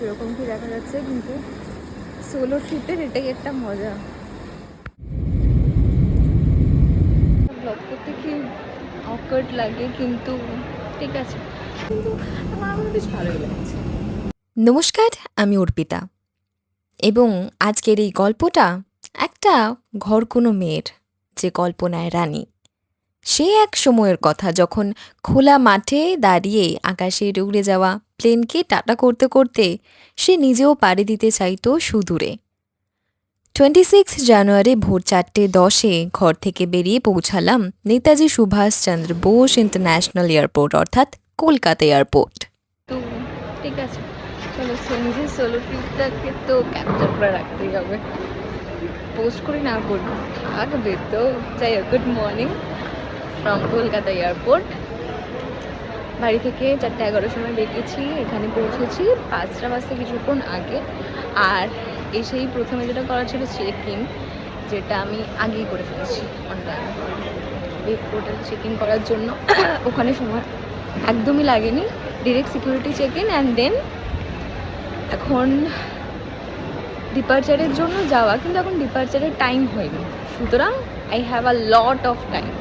কীরকম কী দেখা যাচ্ছে, কিন্তু সোলো ট্রিপের এটাই একটা মজা। ব্লগ করতে কি অকওয়ার্ড লাগে, কিন্তু ঠিক আছে, কিন্তু আমার বেশ ভালোই লাগছে। নমস্কার, আমি অর্পিতা এবং আজকের এই গল্পটা একটা ঘর কোনো মেয়ের, যে কল্পনায় রানী। সে এক সময়ের কথা যখন খোলা মাঠে দাঁড়িয়ে আকাশে উড়ে যাওয়া প্লেনকে টাটা করতে করতে সে নিজেও পাড়ি দিতে চাইতো সুদূরে। 26 জানুয়ারি ভোর 4:10 ঘর থেকে বেরিয়ে পৌঁছালাম নেতাজি সুভাষচন্দ্র বোস ইন্টারন্যাশনাল এয়ারপোর্ট, অর্থাৎ কলকাতা এয়ারপোর্ট। তো ঠিক আছে, চলো নিজের সোলো ট্রিপটাকে তো ক্যাপচার করে রাখতেই হবে, পোস্ট করি না করি থাকবে তো। যাই হোক, good morning from Kolkata airport. বাড়ি থেকে 4:11 সময় বেরিয়েছি, এখানে পৌঁছেছি 5টা বাজতে কিছুক্ষণ আগে। আর এসেই প্রথমে যেটা করা ছিল চেক ইন, যেটা আমি আগেই করে ফেলেছি অনলাইন এয়ারপোর্টে চেক ইন করার জন্য। ওখানে সময় একদমই লাগেনি, direct security check in and then এখন ডিপার্চারের জন্য যাওয়া, কিন্তু এখন ডিপার্চারের টাইম হয়নি, সুতরাং I have a lot of time.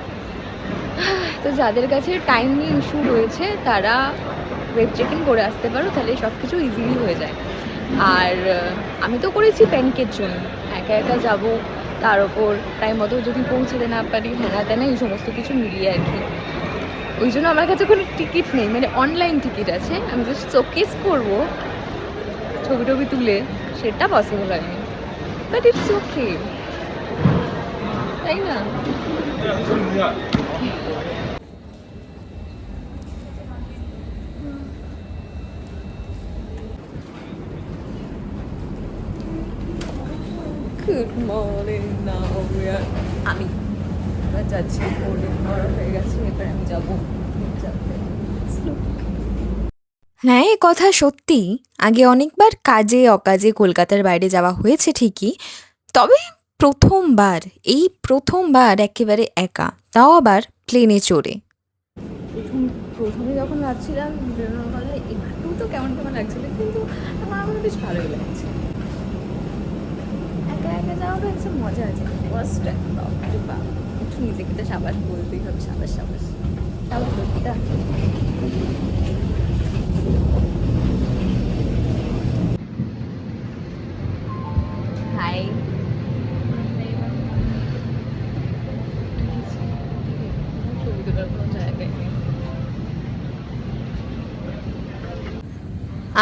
তো যাদের কাছে টাইম নিয়ে ইস্যু রয়েছে তারা ওয়েব চেক ইন করে আসতে পারো, তাহলে সব কিছু ইজিলি হয়ে যায়। আর আমি তো করেছি প্যানিকের জন্য, একা একা যাব, তার ওপর টাইম মতো যদি পৌঁছতে না পারি, হ্যানা তেনা এই সমস্ত কিছু মিলিয়ে আর কি। ওই জন্য আমার কাছে কোনো টিকিট নেই, মানে অনলাইন টিকিট আছে, আমি জাস্ট শোকেস করবো ছবি টবি তুলে, সেটা পসিবল হয়নি, বাট ইটস ওকে, তাই না? Good morning, now we are, আমি এবার যাচ্ছি, বোর্ডিং করা হয়ে গেছে, এবার আমি যাবো। হ্যাঁ, এ কথা সত্যি। আগে অনেকবার কাজে অকাজে কলকাতার বাইরে যাওয়া হয়েছে ঠিকই, তবে প্রথমবার একেবারে একা, তাও আবার প্লেনে চড়ে। প্রথমে যখন ভাবছিলাম বেরোনোর কথা, একটু তো কেমন কেমন লাগছিল, কিন্তু আমার বেশ ভালোই লাগছে। একা একা যাওয়ারও একটা মজা আছে। ফার্স্ট একটু নিজেকে তো সাবাস বলতেই হবে, সাবাস সাবাস, তাও সত্যিটা। হাই, ছবি তোলার কোনো জায়গায় নেই।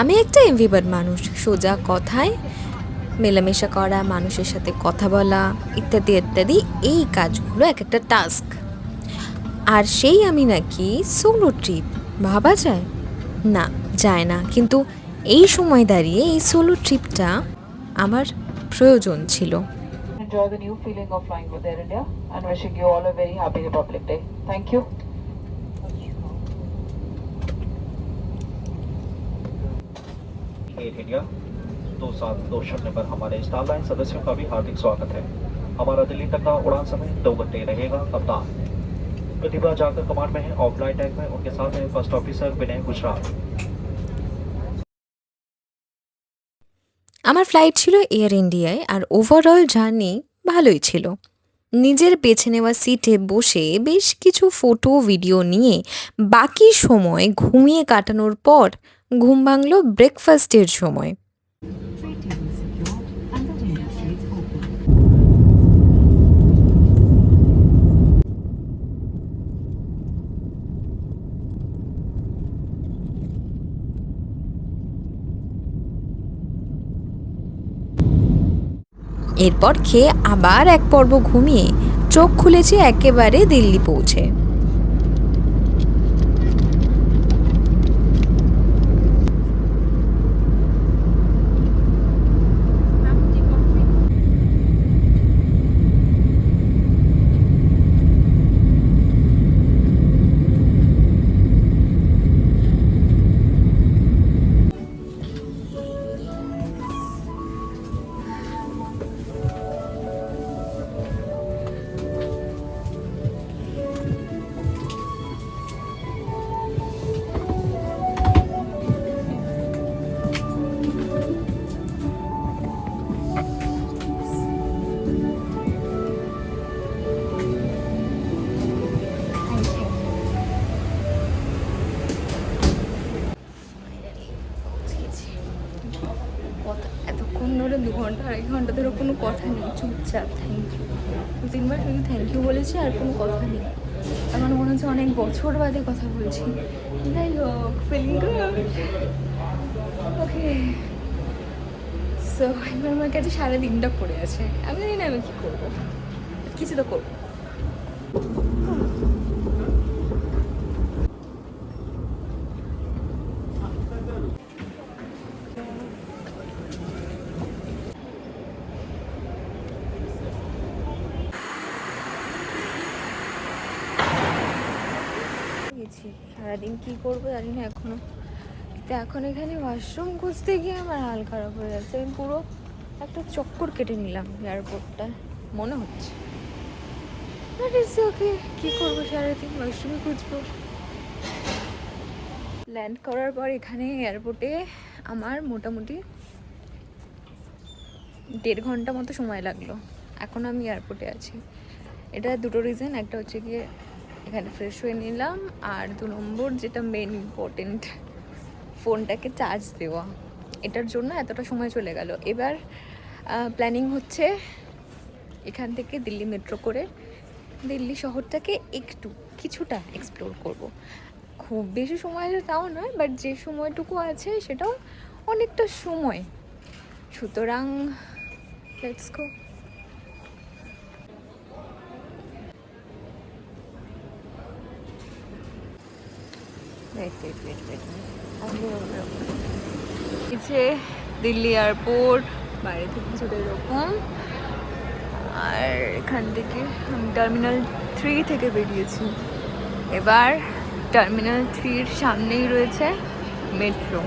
আমি একটা এমভিবার্ড মানুষ, সোজা কথায় মেলামেশা করা, মানুষের সাথে কথা বলা ইত্যাদি ইত্যাদি, এই কাজগুলো এক একটা টাস্ক। আর সেই আমি নাকি সোলো ট্রিপ, ভাবা যায়? না, যায় না, কিন্তু এই সময় দাঁড়িয়ে এই সোলো ট্রিপটা আমার প্রয়োজন ছিল। Enjoy the new feeling of flying with Air India and wishing you all a very happy Republic Day. Thank you. Air India 2-7-2 पर हमारे स्टार लाइन सदस्यों का भी हार्दिक स्वागत है। हमारा दिल्ली तक का उड़ान समय 2 घंटे रहेगा। कप्तान प्रतिभा जाकर कमांड में है और फ्लाइट टैग में उनके साथ है फर्स्ट ऑफिसर विनय गुजराल। আমার ফ্লাইট ছিল এয়ার ইন্ডিয়ায়, আর ওভারঅল জার্নি ভালোই ছিল। নিজের বেছে নেওয়া সিটে বসে বেশ কিছু ফটো ভিডিও নিয়ে বাকি সময় ঘুমিয়ে কাটানোর পর ঘুম ভাঙল ব্রেকফাস্টের সময়। এরপর খেয়ে আবার এক পর্ব ঘুমিয়ে চোখ খুলেছি একেবারে দিল্লি পৌঁছে। মনে হলো 2 ঘন্টা 2.5 ঘন্টা ধরে কোনো কথা নেই, চুপচাপ থ্যাংক ইউ 2-3 বার শুধু থ্যাংক ইউ বলেছি, আর কোনো কথা নেই। আমার মনে হচ্ছে অনেক বছর বাদে কথা বলছি। যাই হোক, ফিলিং গুড। ওকে, সো এবার আমার কাছে সারাদিনটা পড়ে আছে, আমি জানি না আমি কী করবো, কিছু তো করবো। গেছি, সারাদিন কী করবো জানি না এখনো। তো এখন এখানে ওয়াশরুম খুঁজতে গিয়ে আমার হাল খারাপ হয়ে যাচ্ছে। আমি পুরো একটা চক্কর কেটে নিলাম এয়ারপোর্টটা মনে হচ্ছে। বাট ইটস ওকে, কী করবো, সারাদিন ওয়াশরুমে খুঁজবো। ল্যান্ড করার পর এখানে এয়ারপোর্টে আমার মোটামুটি 1.5 ঘন্টা মতো সময় লাগলো। এখন আমি এয়ারপোর্টে আছি। এটা দুটো রিজন, একটা হচ্ছে গিয়ে এখানে ফ্রেশ হয়ে নিলাম, আর 2 নম্বর যেটা মেন ইম্পর্টেন্ট, ফোনটাকে চার্জ দেওয়া। এটার জন্য এতটা সময় চলে গেল। এবার প্ল্যানিং হচ্ছে এখান থেকে দিল্লি মেট্রো করে দিল্লি শহরটাকে কিছুটা এক্সপ্লোর করব। খুব বেশি সময় আছে তাও নয়, বাট যে সময়টুকু আছে সেটাও অনেকটা সময়। সুতরাং লেটস গো। নিচে দিল্লি এয়ারপোর্ট, বাইরে থেকে কিছুটা এরকম। আর এখান থেকে আমি টার্মিনাল 3 থেকে বেরিয়েছি। এবার টার্মিনাল 3-র সামনেই রয়েছে মেট্রো।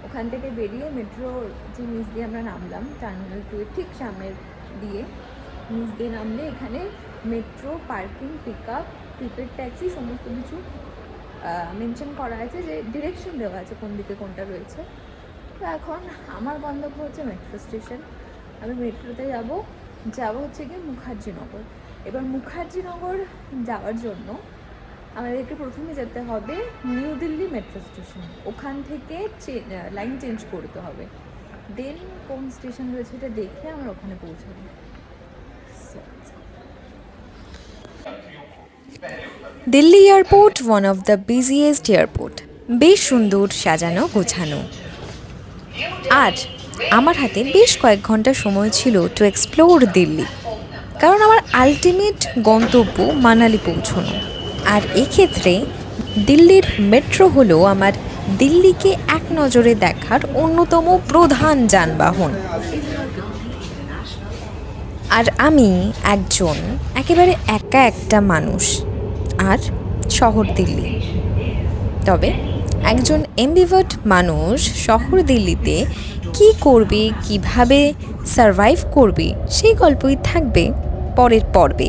ওখান থেকে বেরিয়ে মেট্রো যে নিচ দিয়ে আমরা নামলাম, টার্মিনাল 2-এর ঠিক সামনের দিয়ে নিচ দিয়ে নামলে এখানে metro, parking, pick up, prepaid taxi সমস্ত কিছু মেনশন করা আছে, যে ডিরেকশন দেওয়া আছে কোন দিকে কোনটা রয়েছে। তো এখন আমার গন্তব্য হচ্ছে মেট্রো স্টেশন। আমি মেট্রোতে যাব হচ্ছে গিয়ে মুখার্জিনগর। এবার মুখার্জিনগর যাওয়ার জন্য আমাদেরকে প্রথমে যেতে হবে নিউ দিল্লি মেট্রো স্টেশন। ওখান থেকে লাইন চেঞ্জ করতে হবে, দেন কোন স্টেশন রয়েছে এটা দেখে আমরা ওখানে পৌঁছাবো। Delhi airport one of the busiest airport, বেশ সুন্দর সাজানো গোছানো। আর আমার হাতে বেশ কয়েক ঘন্টা সময় ছিল টু এক্সপ্লোর দিল্লি, কারণ আমার আলটিমেট গন্তব্য মানালি পৌঁছানো। আর এক্ষেত্রে দিল্লির মেট্রো হলো আমার দিল্লিকে এক নজরে দেখার অন্যতম প্রধান যানবাহন। আর আমি একেবারে একা একটা মানুষ, আর শহর দিল্লি। তবে একজন এমবিভার্ট মানুষ শহর দিল্লিতে কি করবে, কিভাবে সারভাইভ করবে, সেই গল্পই থাকবে পরের পর্বে।